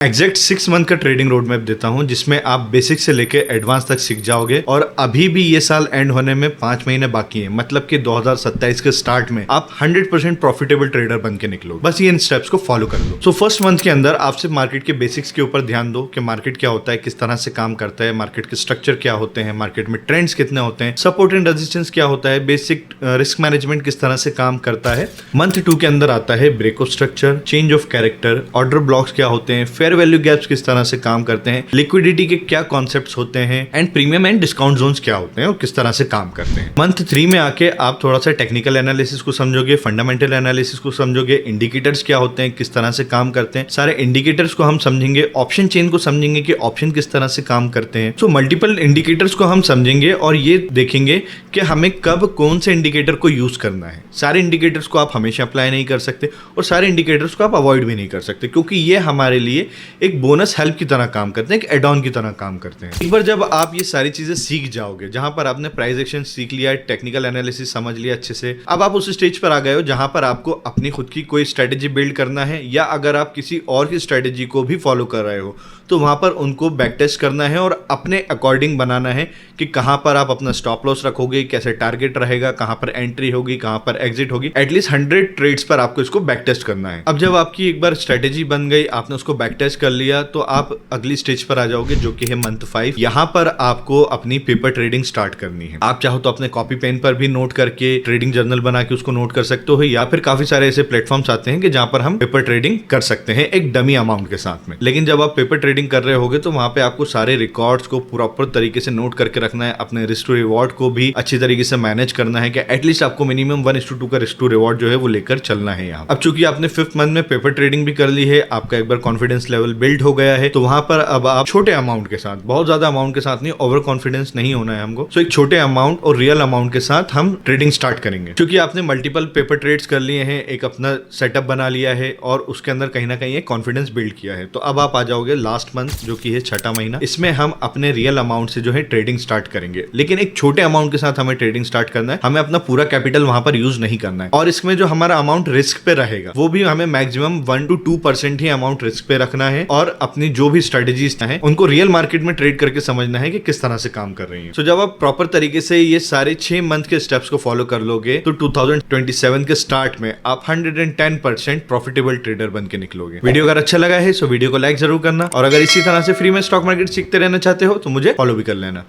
Exact 6 month का trading road map देता हूं जिसमें आप बेसिक से लेके एडवांस तक सीख जाओगे और अभी भी ये साल एंड होने में 5 महीने बाकी हैं, मतलब कि 2027 के स्टार्ट में आप 100% प्रॉफिटेबल ट्रेडर बन के निकलोगे। बस ये इन स्टेप्स को फॉलो कर लो। सो फर्स्ट मंथ के अंदर आप सिर्फ मार्केट के बेसिक्स के ऊपर ध्यान दो कि मार्केट क्या होता है, किस तरह से काम करता है, मार्केट के स्ट्रक्चर क्या होते हैं, मार्केट में ट्रेंड्स कितने होते हैं, सपोर्ट एंड रेजिस्टेंस क्या होता है, बेसिक रिस्क मैनेजमेंट किस तरह से काम करता है। मंथ 2 के अंदर आता है break of structure, change of character, order blocks क्या होते हैं, फेयर वैल्यू गैप्स किस तरह से काम करते हैं, लिक्विडिटी के क्या कॉन्सेप्ट्स होते हैं and premium and discount zones क्या होते हैं और किस तरह से काम करते हैं। मंथ 3 में आके आप थोड़ा सा टेक्निकल एनालिसिस को समझोगे, फंडामेंटल एनालिसिस को समझोगे, इंडिकेटर्स क्या होते हैं, किस तरह से काम करते हैं, सारे इंडिकेटर्स को हम समझेंगे, ऑप्शन चेन को समझेंगे कि ऑप्शन किस तरह से काम करते हैं। सो मल्टीपल इंडिकेटर्स को हम समझेंगे और ये देखेंगे कि हमें कब कौन से इंडिकेटर को यूज करना है। सारे इंडिकेटर्स को आप हमेशा अप्लाई नहीं कर सकते और सारे इंडिकेटर्स को आप अवॉइड भी नहीं कर सकते, क्योंकि ये हमारे लिए एक बोनस हेल्प की तरह काम करते हैं, एक एड ऑन की तरह काम करते हैं। एक बार जब आप ये सारी चीजें सीख जाओगे, जहां पर आपने प्राइस एक्शन सीख लिया, टेक्निकल एनालिसिस समझ लिया अच्छे से, अब आप उस स्टेज पर आ गए हो जहां पर आपको अपनी खुद की कोई स्ट्रेटेजी बिल्ड करना है, या अगर आप किसी और की स्ट्रेटेजी को भी फॉलो कर रहे हो तो वहां पर उनको बैक टेस्ट करना है और अपने अकॉर्डिंग बनाना है कि कहां पर आप अपना स्टॉप लॉस रखोगे, कैसे टारगेट रहेगा, कहां पर एंट्री होगी, कहां पर एग्जिट होगी। एटलीस्ट 100 ट्रेड्स पर आपको इसको बैक टेस्ट करना है। अब जब आपकी एक बार स्ट्रेटेजी बन गई, आपने उसको बैक टेस्ट कर लिया, तो आप अगली स्टेज पर आ जाओगे जो कि है मंथ 5। यहाँ पर आपको अपनी पेपर ट्रेडिंग स्टार्ट करनी है। आप चाहो तो अपने कॉपी पेन पर भी नोट करके ट्रेडिंग जर्नल बना के उसको नोट कर सकते हो, या फिर काफी सारे ऐसे प्लेटफॉर्म्स आते हैं कि जहां पर हम पेपर ट्रेडिंग कर सकते हैं एक डमी अमाउंट के साथ में। लेकिन जब आप पेपर ट्रेडिंग कर रहे होगे तो वहां पे आपको सारे रिकॉर्ड्स को प्रॉपर तरीके से नोट करके रखना है, अपने रिस्क टू रिवॉर्ड को भी अच्छी तरीके से मैनेज करना है कि एटलीस्ट आपको मिनिमम 1:2 का रिस्क टू रिवॉर्ड जो है वो लेकर चलना है यहाँ। अब चूंकि आपने 5th मंथ में पेपर ट्रेडिंग भी कर ली है, आपका एक बार कॉन्फिडेंस लेवल बिल्ड हो गया है, तो वहां पर अब आप छोटे अमाउंट के साथ, बहुत ज्यादा अमाउंट के साथ नहीं, ओवर कॉन्फिडेंस नहीं होना है हमको। सो एक छोटे अमाउंट और रियल अमाउंट के साथ हम ट्रेडिंग स्टार्ट करेंगे। क्योंकि आपने मल्टीपल पेपर ट्रेड्स कर लिए हैं, एक अपना सेटअप बना लिया है और उसके अंदर कहीं ना कहीं एक कॉन्फिडेंस बिल्ड किया है, तो अब आप आ जाओगे लास्ट मंथ जो कि है 6वां महीना। इसमें हम अपने रियल अमाउंट से जो है ट्रेडिंग स्टार्ट करेंगे, लेकिन एक छोटे अमाउंट के साथ हमें ट्रेडिंग स्टार्ट करना है। हमें अपना पूरा कैपिटल वहां पर यूज नहीं करना है और इसमें जो हमारा अमाउंट रिस्क पे रहेगा वो भी हमें maximum 1 to 2% he amount risk पे रखना है और अपनी जो भी स्ट्रेटेजीज हैं उनको रियल मार्केट में ट्रेड करके समझना है कि किस तरह से काम कर रही है। सो जब आप प्रॉपर तरीके से ये सारे 6 मंथ के स्टेप्स को फॉलो कर लोगे तो 2027 के स्टार्ट में आप 110% प्रॉफिटेबल ट्रेडर बन के निकलोगे। वीडियो अगर अच्छा लगा है तो वीडियो को लाइक जरूर करना और अगर इसी तरह से फ्री में स्टॉक मार्केट सीखते रहना चाहते हो तो मुझे फॉलो भी कर लेना।